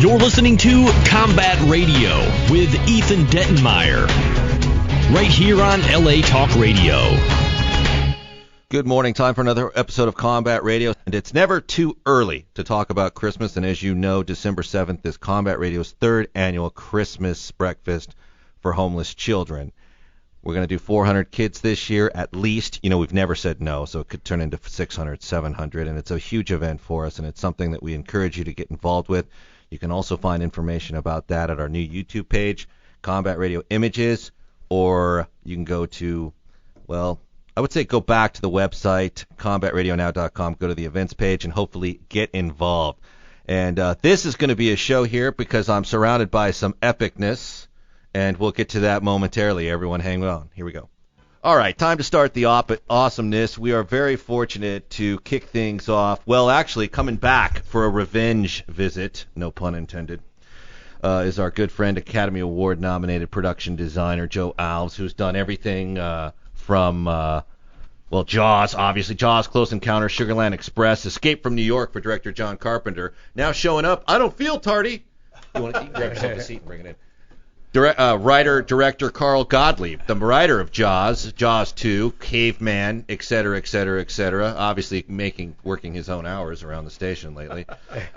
You're listening to Combat Radio with Ethan Dettenmeyer, right here on LA Talk Radio. Good morning. Time for another episode of Combat Radio. And it's never too early to talk about Christmas. And as you know, December 7th is Combat Radio's third annual Christmas breakfast for homeless children. We're going to do 400 kids this year at least. You know, we've never said no, so it could turn into 600, 700. And it's a huge event for us, and it's something that we encourage you to get involved with. You can also find information about that at our new YouTube page, Combat Radio Images, or you can go to, well, I would say go back to the website, combatradionow.com, go to the events page, and hopefully get involved. And this is going to be a show here because I'm surrounded by some epicness, and we'll get to that momentarily. Everyone hang on. Here we go. All right, time to start the awesomeness. We are very fortunate to kick things off. Well, actually, coming back for a revenge visit, no pun intended, is our good friend, Academy Award-nominated production designer Joe Alves, who's done everything from, Jaws, obviously. Jaws, Close Encounter, Sugarland Express, Escape from New York for director John Carpenter. Now showing up, I don't feel tardy. You want to grab yourself a seat and bring it in. Writer-director Carl Gottlieb, the writer of Jaws, Jaws 2, Caveman, et cetera, et cetera, et cetera. Obviously working his own hours around the station lately.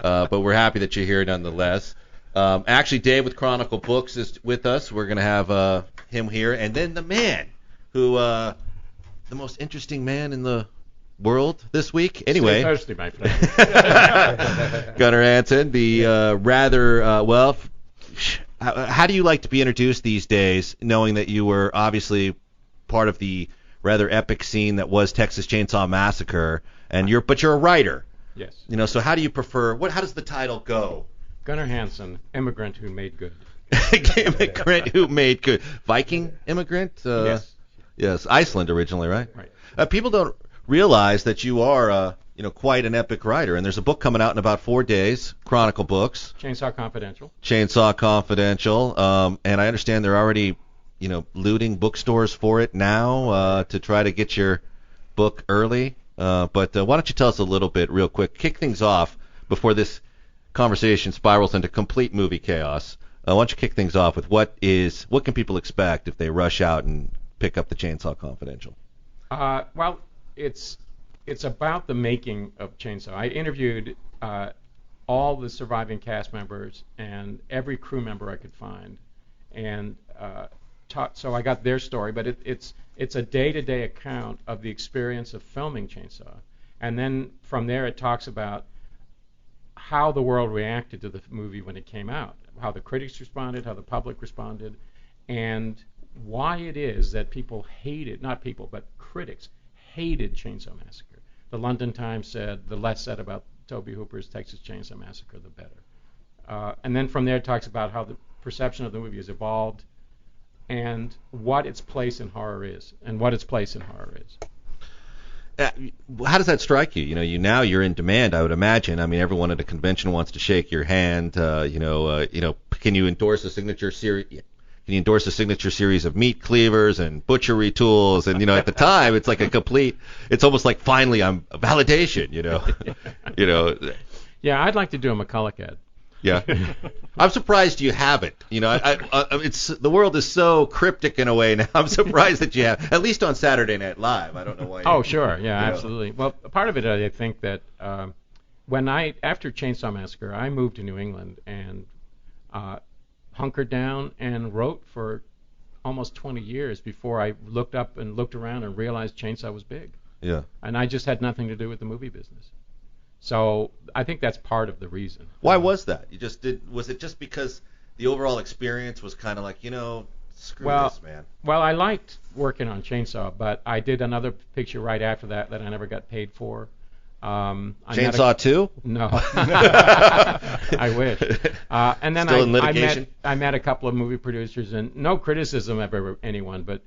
But we're happy that you're here nonetheless. Actually, Dave with Chronicle Books is with us. We're going to have him here. And then the man who, the most interesting man in the world this week. Anyway. Stay thirsty, my friend. Gunnar Hansen, how do you like to be introduced these days, knowing that you were obviously part of the rather epic scene that was Texas Chainsaw Massacre, and you're a writer? Yes. You know, so how do you prefer? How does the title go? Gunnar Hansen, immigrant who made good. Immigrant who made good. Viking immigrant? Yes. Yes, Iceland originally, right? Right. People don't realize that you are, quite an epic writer, and there's a book coming out in about 4 days, Chronicle Books. Chainsaw Confidential. And I understand they're already, looting bookstores for it now to try to get your book early. But why don't you tell us a little bit real quick, kick things off before this conversation spirals into complete movie chaos. Why don't you kick things off with what can people expect if they rush out and pick up the Chainsaw Confidential? Well, it's about the making of Chainsaw. I interviewed all the surviving cast members and every crew member I could find, and so I got their story. But it's a day-to-day account of the experience of filming Chainsaw, and then from there it talks about how the world reacted to the movie when it came out, how the critics responded, how the public responded, and why it is that people hated, not people, but critics hated Chainsaw Massacre. The London Times said the less said about Tobe Hooper's Texas Chainsaw Massacre, the better. And then from there it talks about how the perception of the movie has evolved and what its place in horror is. How does that strike you? You're in demand, I would imagine. I mean, everyone at a convention wants to shake your hand. Can you endorse a signature series? Can you endorse a signature series of meat cleavers and butchery tools? And, at the time, it's like it's almost like finally I'm validation, Yeah, I'd like to do a McCulloch ad. Yeah. I'm surprised you haven't. The world is so cryptic in a way now. I'm surprised that you have, at least on Saturday Night Live. I don't know why. Oh, sure. Yeah, absolutely. Well, part of it, I think that after Chainsaw Massacre, I moved to New England and hunkered down and wrote for almost 20 years before I looked up and looked around and realized Chainsaw was big. Yeah. And I just had nothing to do with the movie business. So I think that's part of the reason. Why was that? Was it just because the overall experience was kind of like, screw this, man? Well, I liked working on Chainsaw, but I did another picture right after that I never got paid for. Chainsaw 2? No. I wish. And then Still in litigation? I met a couple of movie producers, and no criticism of anyone, but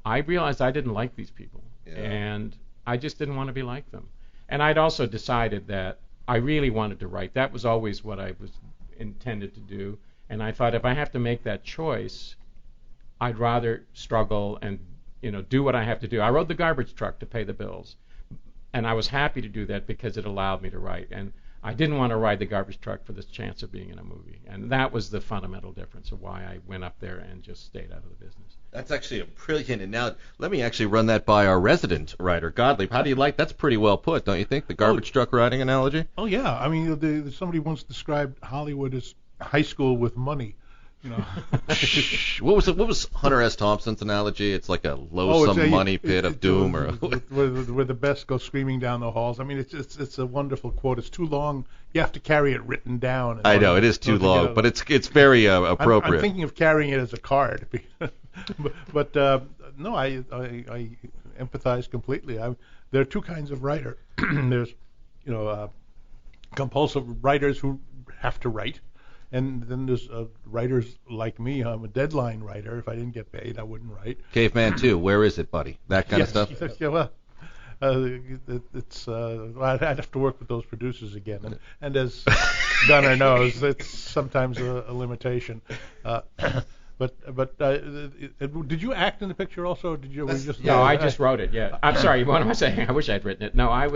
I realized I didn't like these people, and I just didn't want to be like them. And I'd also decided that I really wanted to write. That was always what I was intended to do, and I thought if I have to make that choice, I'd rather struggle and do what I have to do. I rode the garbage truck to pay the bills. And I was happy to do that because it allowed me to write. And I didn't want to ride the garbage truck for the chance of being in a movie. And that was the fundamental difference of why I went up there and just stayed out of the business. That's actually a brilliant. And now let me actually run that by our resident writer, Gottlieb. How do you like? That's pretty well put, don't you think? The garbage truck riding analogy. Oh yeah, I mean, somebody once described Hollywood as high school with money. You know. What was Hunter S. Thompson's analogy? It's like a loathsome money pit of doom, or where the best go screaming down the halls. I mean, it's a wonderful quote. It's too long. You have to carry it written down. I know it is too long, but it's very appropriate. I'm thinking of carrying it as a card, but no, I empathize completely. There are two kinds of writer. There's compulsive writers who have to write. And then there's writers like me. I'm a deadline writer. If I didn't get paid, I wouldn't write. Caveman 2, where is it, buddy? That kind of stuff? Yeah, well, I'd have to work with those producers again. And as Gunnar knows, it's sometimes a limitation. But did you act in the picture also? Or did you? No, I just wrote it. Yeah. I'm sorry. What am I saying? I wish I'd written it. No, I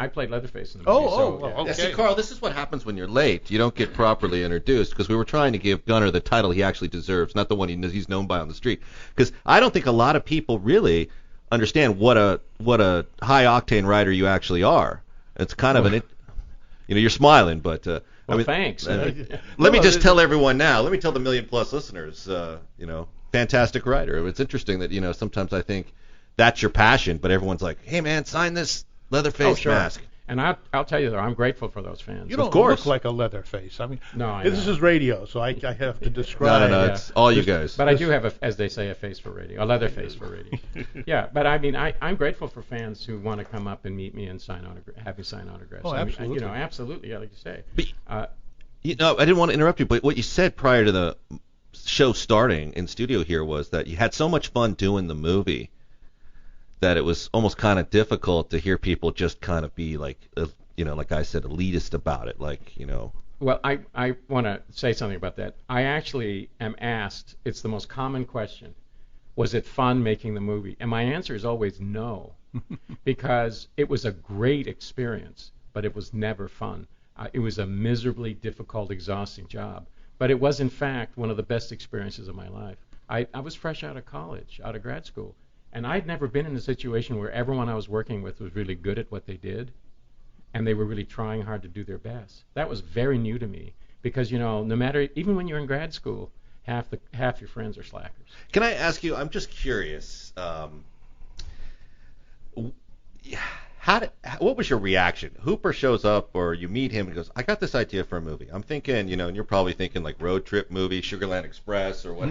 played Leatherface in the movie. Okay. Yeah, see, Carl, this is what happens when you're late. You don't get properly introduced, because we were trying to give Gunnar the title he actually deserves, not the one he's known by on the street. Because I don't think a lot of people really understand what a high octane writer you actually are. It's kind of you're smiling, but. Thanks. Let me just tell everyone now. Let me tell the million-plus listeners. Fantastic writer. It's interesting that sometimes I think that's your passion, but everyone's like, "Hey, man, sign this Leatherface mask." And I'll tell you though, I'm grateful for those fans. You don't look like a Leatherface. I mean, this is radio, so I have to describe. No, it's all you guys. But I do have, as they say, a face for radio, a leather face for radio. Yeah, but I mean, I'm grateful for fans who want to come up and meet me and have me sign autographs. Oh, absolutely. I mean, absolutely, like you say. But, I didn't want to interrupt you, but what you said prior to the show starting in studio here was that you had so much fun doing the movie that it was almost kind of difficult to hear people just kind of be like, like I said, elitist about it, Well, I want to say something about that. I actually am asked, it's the most common question, was it fun making the movie? And my answer is always no, because it was a great experience, but it was never fun. It was a miserably difficult, exhausting job. But it was, in fact, one of the best experiences of my life. I was fresh out of college, out of grad school. And I'd never been in a situation where everyone I was working with was really good at what they did, and they were really trying hard to do their best. That was very new to me, because no matter, even when you're in grad school, half your friends are slackers. Can I ask you? I'm just curious. What was your reaction? Hooper shows up, or you meet him and goes, "I got this idea for a movie." I'm thinking, and you're probably thinking like road trip movie, Sugarland Express, or what.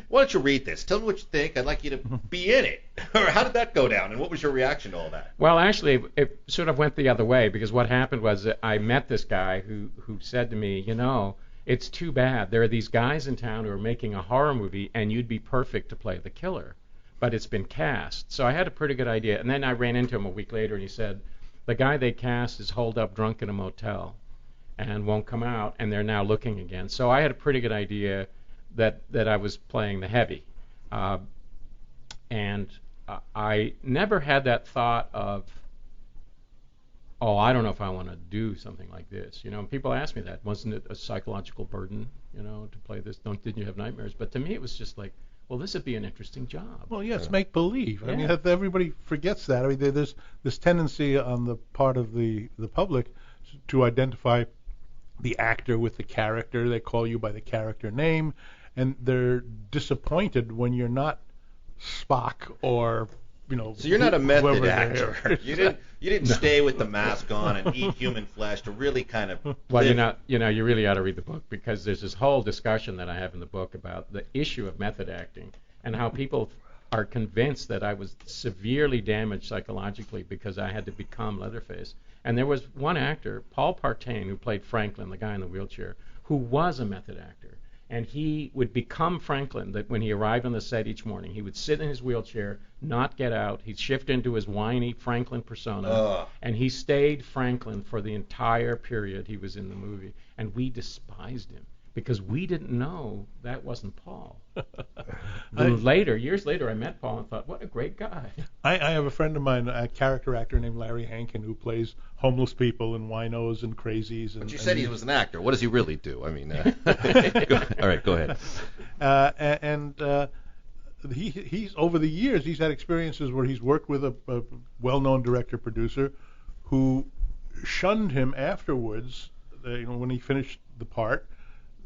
Why don't you read this? Tell me what you think. I'd like you to be in it. Or how did that go down, and what was your reaction to all that? Well, actually, it sort of went the other way, because what happened was that I met this guy who said to me, it's too bad. There are these guys in town who are making a horror movie, and you'd be perfect to play the killer. But it's been cast. So I had a pretty good idea. And then I ran into him a week later, and he said, the guy they cast is holed up drunk in a motel and won't come out, and they're now looking again. So I had a pretty good idea that I was playing the heavy. And I never had that thought of, I don't know if I want to do something like this. People ask me that. Wasn't it a psychological burden, to play this? Didn't you have nightmares? But to me, it was just like, well, this would be an interesting job. Well, yes, make believe. Yeah. I mean, everybody forgets that. I mean, there's this tendency on the part of the public to identify the actor with the character. They call you by the character name, and they're disappointed when you're not Spock or So you're not a method actor. You didn't stay with the mask on and eat human flesh to really kind of. Well, you really ought to read the book, because there's this whole discussion that I have in the book about the issue of method acting and how people are convinced that I was severely damaged psychologically because I had to become Leatherface. And there was one actor, Paul Partain, who played Franklin, the guy in the wheelchair, who was a method actor. And he would become Franklin, that when he arrived on the set each morning, he would sit in his wheelchair, not get out. He'd shift into his whiny Franklin persona, and he stayed Franklin for the entire period he was in the movie. And we despised him. because we didn't know that wasn't Paul. Years later, I met Paul and thought, what a great guy. I have a friend of mine, a character actor named Larry Hankin, who plays homeless people and winos and crazies. But you said he was an actor. What does he really do? I mean, all right, go ahead. He's over the years, he's had experiences where he's worked with a well-known director-producer who shunned him afterwards. When he finished the part,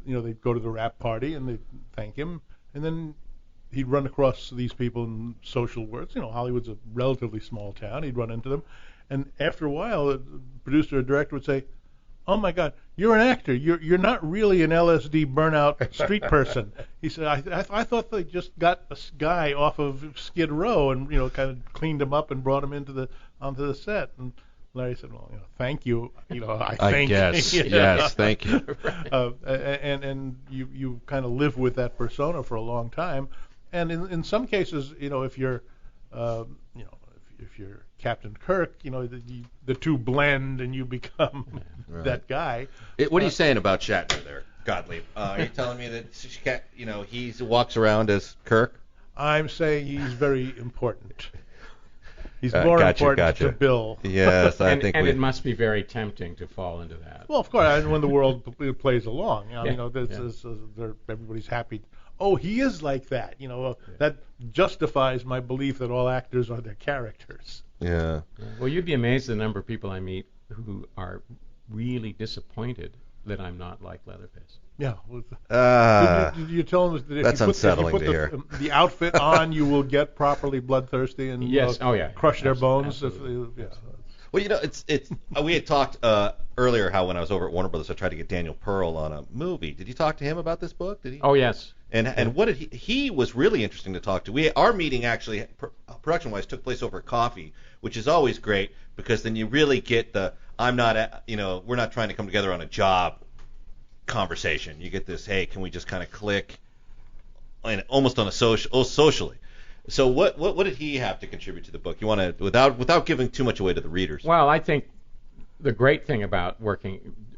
they'd go to the wrap party and they'd thank him, and then he'd run across these people in social worlds. Hollywood's a relatively small town. He'd run into them, and after a while, the producer or director would say, "Oh my God, you're an actor. You're not really an LSD burnout street person." He said, "I thought they just got a guy off of Skid Row and kind of cleaned him up and brought him onto the set." And Larry said, "Well, thank you. I guess. Yes, thank you." And you kind of live with that persona for a long time, and in some cases, if you're if you're Captain Kirk, the two blend and you become that guy. What are you saying about Shatner there, Gottlieb? Are you telling me that he walks around as Kirk? I'm saying he's very important. He's more important to Bill. Yes, I think. And it must be very tempting to fall into that. Well, of course, when the world plays along, everybody's happy. Oh, he is like that. That justifies my belief that all actors are their characters. Yeah. Well, you'd be amazed at the number of people I meet who are really disappointed that I'm not like Leatherface. Yeah. You tell them that if that's unsettling to hear. The outfit on, you will get properly bloodthirsty and crush their bones. Well, it's we had talked earlier how when I was over at Warner Brothers, I tried to get Daniel Pearl on a movie. Did you talk to him about this book? Did he? Oh, yes. And what did he was really interesting to talk to. Our meeting actually, production-wise, took place over coffee, which is always great because then you really get the we're not trying to come together on a job conversation. You get this, hey, can we just kind of click, and almost on a socially. So what did he have to contribute to the book? You want to without giving too much away to the readers? Well, I think the great thing about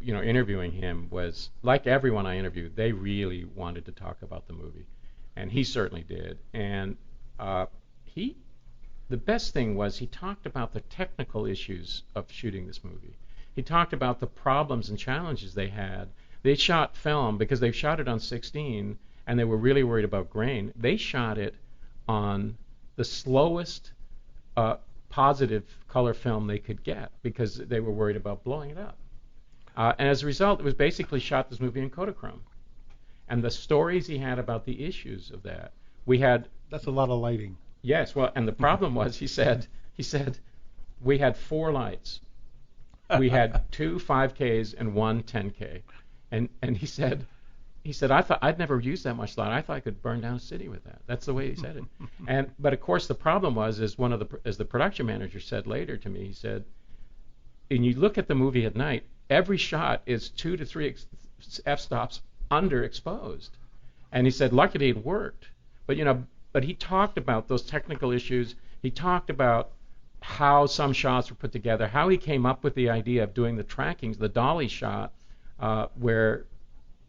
interviewing him was, like everyone I interviewed, they really wanted to talk about the movie, and he certainly did. And the best thing was he talked about the technical issues of shooting this movie. He talked about the problems and challenges they had. They shot film because they shot it on 16, and they were really worried about grain. They shot it on the slowest positive color film they could get because they were worried about blowing it up. And as a result, it was basically shot this movie in Kodachrome. And the stories he had about the issues of that, that's a lot of lighting. Yes, well, and the problem was he said we had 4 lights. We had 2 5Ks and 1 10K. And he said I thought I'd never used that much light. I thought I could burn down a city with that. That's the way he said it. But of course the problem was, as the production manager said later to me, he said, and you look at the movie at night, every shot is 2 to 3 f-stops underexposed. And he said luckily it worked. But he talked about those technical issues. He talked about how some shots were put together, how he came up with the idea of doing the trackings, the dolly shot, where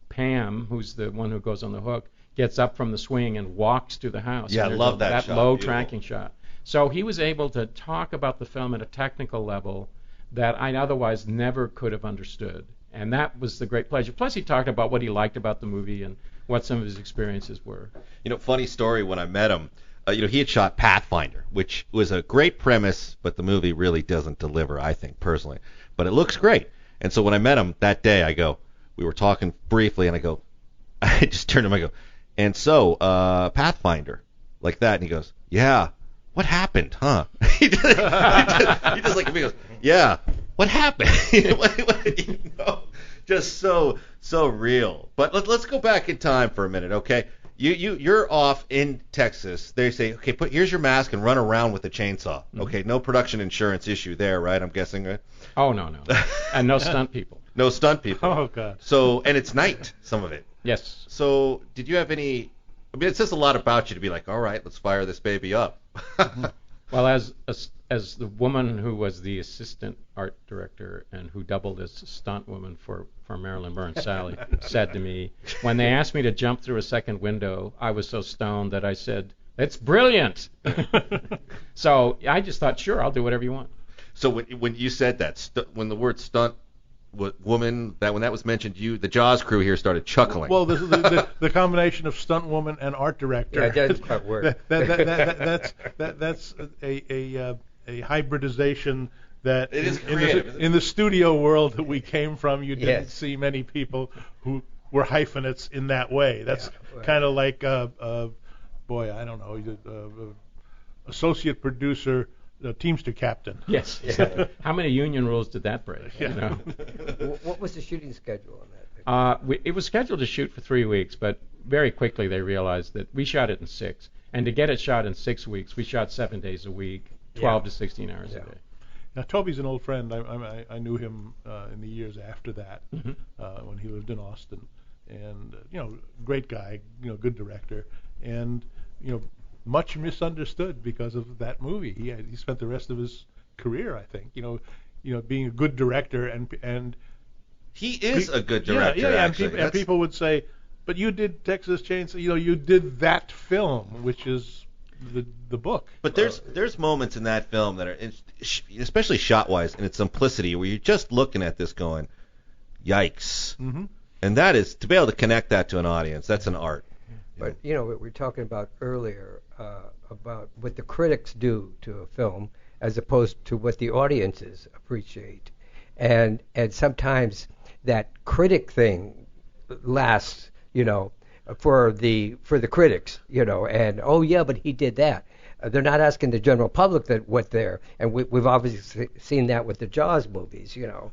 Pam, who's the one who goes on the hook, gets up from the swing and walks to the house. Yeah, I love that shot. That low tracking shot. So he was able to talk about the film at a technical level that I otherwise never could have understood. And that was the great pleasure. Plus he talked about what he liked about the movie and what some of his experiences were. Funny story, when I met him, he had shot Pathfinder, which was a great premise, but the movie really doesn't deliver, I think, personally. But it looks great. And so when I met him that day, we were talking briefly, and I just turned to him, I go, and so, Pathfinder, like that, and he goes, yeah, what happened, huh? he just like me goes, yeah, what happened? Just so real. But let's go back in time for a minute, okay? You're off in Texas. They say, okay, here's your mask and run around with a chainsaw. Mm-hmm. Okay, no production insurance issue there, right? I'm guessing, right? Oh, no. And no stunt people. No stunt people. Oh, God. So, and it's night, some of it. Yes. So, did you have any... it says a lot about you to be like, all right, let's fire this baby up. Well, as the woman who was the assistant art director and who doubled as stunt woman for Marilyn Burns, Sally, said to me, when they asked me to jump through a second window, I was so stoned that I said, "It's brilliant." So I just thought, sure, I'll do whatever you want. So when you said that, when the word stunt woman, when that was mentioned, the Jaws crew here started chuckling. Well, the combination of stunt woman and art director. Yeah, it doesn't quite work. That's a hybridization that It is creative, in the studio world that we came from, you didn't see many people who were hyphenates in that way. That's kind of like, boy, I don't know, associate producer, Teamster captain. Yes. Exactly. How many union rules did that break? Yeah. You know? What was the shooting schedule on that? It was scheduled to shoot for 3 weeks, but very quickly they realized that we shot it in 6. And to get it shot in 6 weeks, we shot 7 days a week, 12 to 16 hours a day. Now, Toby's an old friend. I knew him in the years after that, when he lived in Austin. And, great guy, good director. And, much misunderstood because of that movie. He spent the rest of his career, I think, being a good director, and he is a good director. And people would say, but you did Texas Chainsaw, you did that film, which is the book. But there's moments in that film that are, especially shot-wise, in its simplicity, where you're just looking at this going, yikes. Mm-hmm. And that is, to be able to connect that to an audience, that's an art. But what we were talking about earlier, about what the critics do to a film as opposed to what the audiences appreciate, and sometimes that critic thing lasts, for the critics, and oh yeah, but he did that. They're not asking the general public and we've obviously seen that with the Jaws movies, Yeah.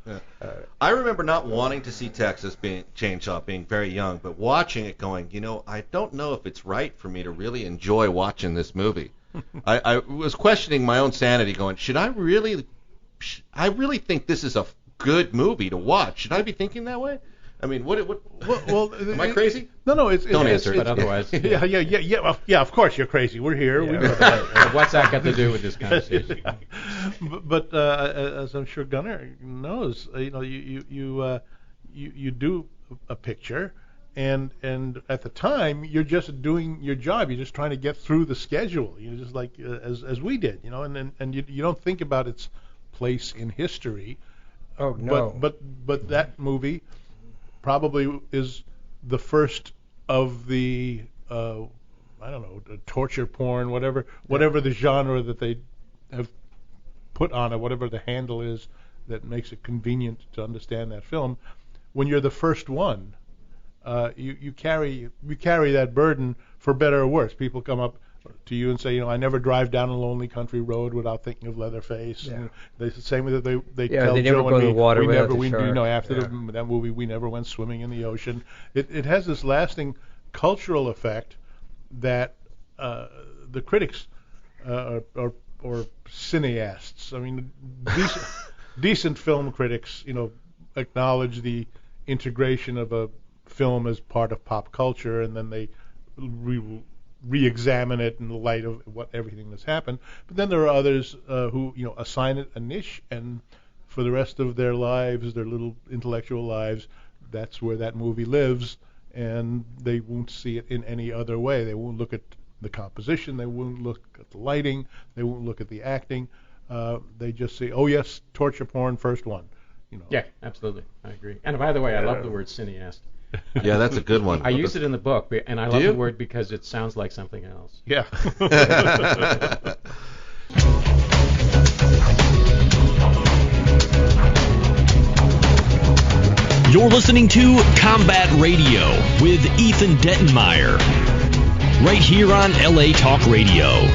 I remember not wanting to see Texas Chainsaw being very young, but watching it going, I don't know if it's right for me to really enjoy watching this movie. I was questioning my own sanity going, should I really think this is a good movie to watch? Should I be thinking that way? I mean, what am I crazy? No, Don't answer it. But otherwise, yeah. Of course, you're crazy. We're here. Yeah. We know that. What's that got to do with this conversation? But as I'm sure Gunnar knows, you do a picture, and at the time you're just doing your job. You're just trying to get through the schedule. Just like as we did, and you don't think about its place in history. Oh no. But that movie probably is the first of the torture porn, whatever the genre that they have put on it, whatever the handle is that makes it convenient to understand that film. When you're the first one, you carry that burden for better or worse. People come up to you and say, I never drive down a lonely country road without thinking of Leatherface. Yeah. And the same way that they Yeah, tell they never Joe go and in me, the water we without never, the we, shark. after Yeah. that movie, we never went swimming in the ocean. It has this lasting cultural effect that the critics or cineasts, I mean, decent film critics, acknowledge the integration of a film as part of pop culture, and then they re-examine it in the light of everything that's happened. But then there are others who assign it a niche, and for the rest of their lives, their little intellectual lives, that's where that movie lives, and they won't see it in any other way. They won't look at the composition, they won't look at the lighting, they won't look at the acting. They just say, oh yes, torture porn, first one. Yeah, absolutely. I agree. And by the way, I love the word cineast. Yeah, that's a good one. I use it in the book, and I love the word because it sounds like something else. Yeah. You're listening to Combat Radio with Ethan Dettenmeyer, right here on LA Talk Radio.